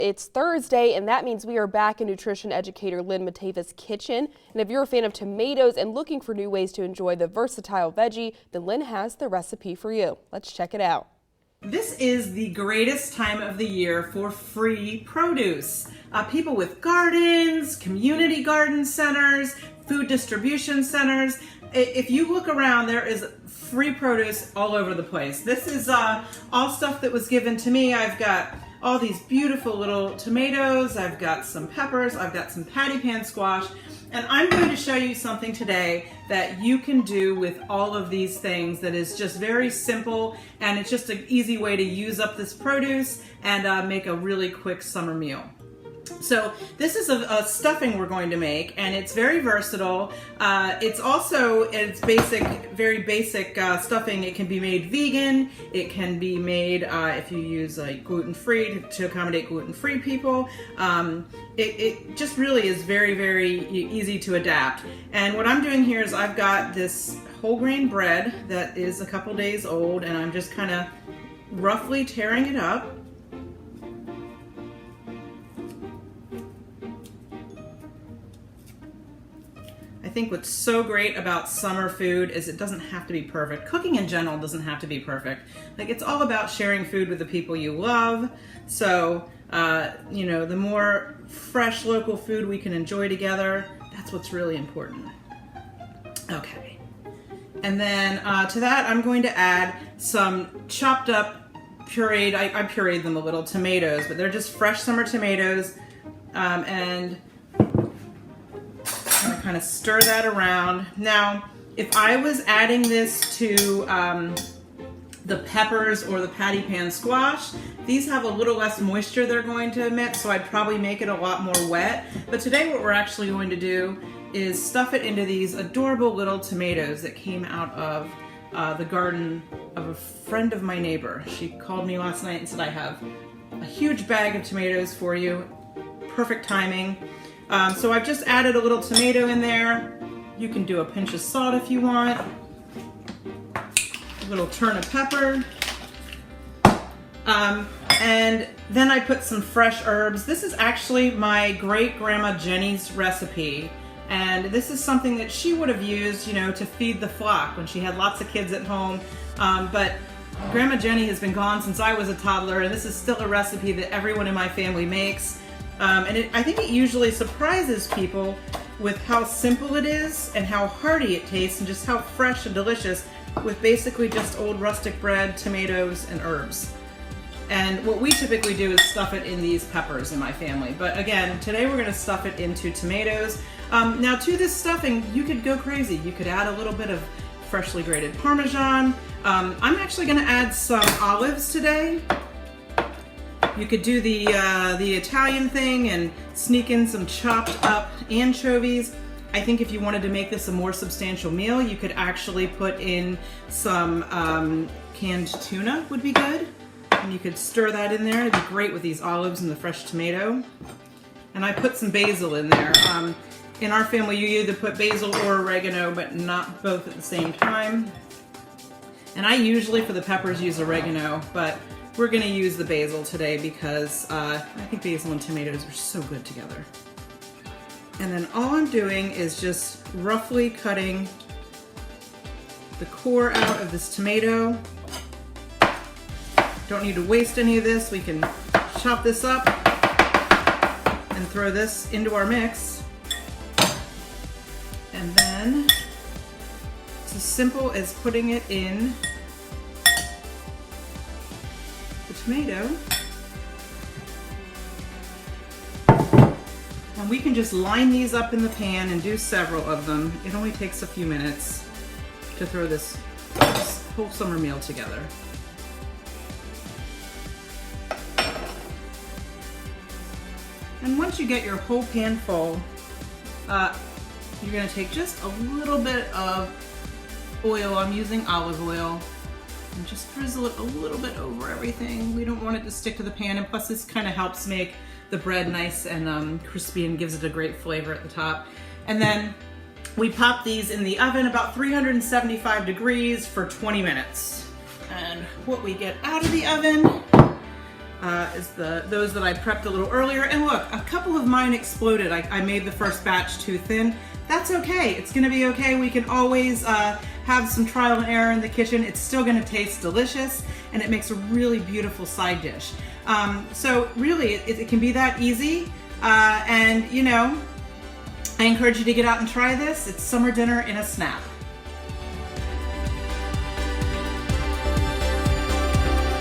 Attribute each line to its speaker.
Speaker 1: It's Thursday, and that means we are back in Nutrition Educator Lynn Matava's kitchen. And if you're a fan of tomatoes and looking for new ways to enjoy the versatile veggie, then Lynn has the recipe for you. Let's check it out.
Speaker 2: This is the greatest time of the year for free produce. People with gardens, community garden centers, food distribution centers. If you look around, there is free produce all over the place. This is all stuff that was given to me. I've got all these beautiful little tomatoes, I've got some peppers, I've got some patty pan squash, and I'm going to show you something today that you can do with all of these things that is just very simple, and it's just an easy way to use up this produce and make a really quick summer meal. So this is a stuffing we're going to make, and it's very versatile. It's very basic stuffing. It can be made vegan. It can be made if you use like gluten-free to accommodate gluten-free people. It just really is very, very easy to adapt. And what I'm doing here is I've got this whole grain bread that is a couple days old, and I'm just kind of roughly tearing it up. I think what's so great about summer food is it doesn't have to be perfect. Cooking in general doesn't have to be perfect. Like, it's all about sharing food with the people you love. So, the more fresh local food we can enjoy together, that's what's really important. Okay. And then to that, I'm going to add some chopped up, pureed, I pureed them a little, tomatoes, but they're just fresh summer tomatoes. And I'm gonna kind of stir that around. Now, if I was adding this to the peppers or the patty pan squash, these have a little less moisture they're going to emit, so I'd probably make it a lot more wet. But today what we're actually going to do is stuff it into these adorable little tomatoes that came out of the garden of a friend of my neighbor. She called me last night and said, I have a huge bag of tomatoes for you. Perfect timing. So I've just added a little tomato in there. You can do a pinch of salt if you want. A little turn of pepper. And then I put some fresh herbs. This is actually my great-grandma Jenny's recipe. And this is something that she would have used, to feed the flock when she had lots of kids at home. But Grandma Jenny has been gone since I was a toddler, and this is still a recipe that everyone in my family makes. I think it usually surprises people with how simple it is and how hearty it tastes and just how fresh and delicious, with basically just old rustic bread, tomatoes, and herbs. And what we typically do is stuff it in these peppers in my family. But again, today we're going to stuff it into tomatoes. Now, to this stuffing, you could go crazy. You could add a little bit of freshly grated Parmesan. I'm actually going to add some olives today. You could do the Italian thing and sneak in some chopped up anchovies. I think if you wanted to make this a more substantial meal, you could actually put in some canned tuna would be good. And you could stir that in there. It'd be great with these olives and the fresh tomato. And I put some basil in there. In our family, you either put basil or oregano, but not both at the same time. And I usually, for the peppers, use oregano, but we're going to use the basil today because I think basil and tomatoes are so good together. And then all I'm doing is just roughly cutting the core out of this tomato. Don't need to waste any of this. We can chop this up and throw this into our mix. And then it's as simple as putting it in tomato, and we can just line these up in the pan and do several of them. It only takes a few minutes to throw this whole summer meal together. And once you get your whole pan full, you're going to take just a little bit of oil. I'm using olive oil. And just drizzle it a little bit over everything. We don't want it to stick to the pan, and plus this kind of helps make the bread nice and crispy and gives it a great flavor at the top. And then we pop these in the oven about 375 degrees for 20 minutes. And what we get out of the oven is those that I prepped a little earlier. And look, a couple of mine exploded. I made the first batch too thin. That's okay. It's gonna be okay. We can always have some trial and error in the kitchen. It's still gonna taste delicious, and it makes a really beautiful side dish. So really, it can be that easy. And you know, I encourage you to get out and try this. It's summer dinner in a snap.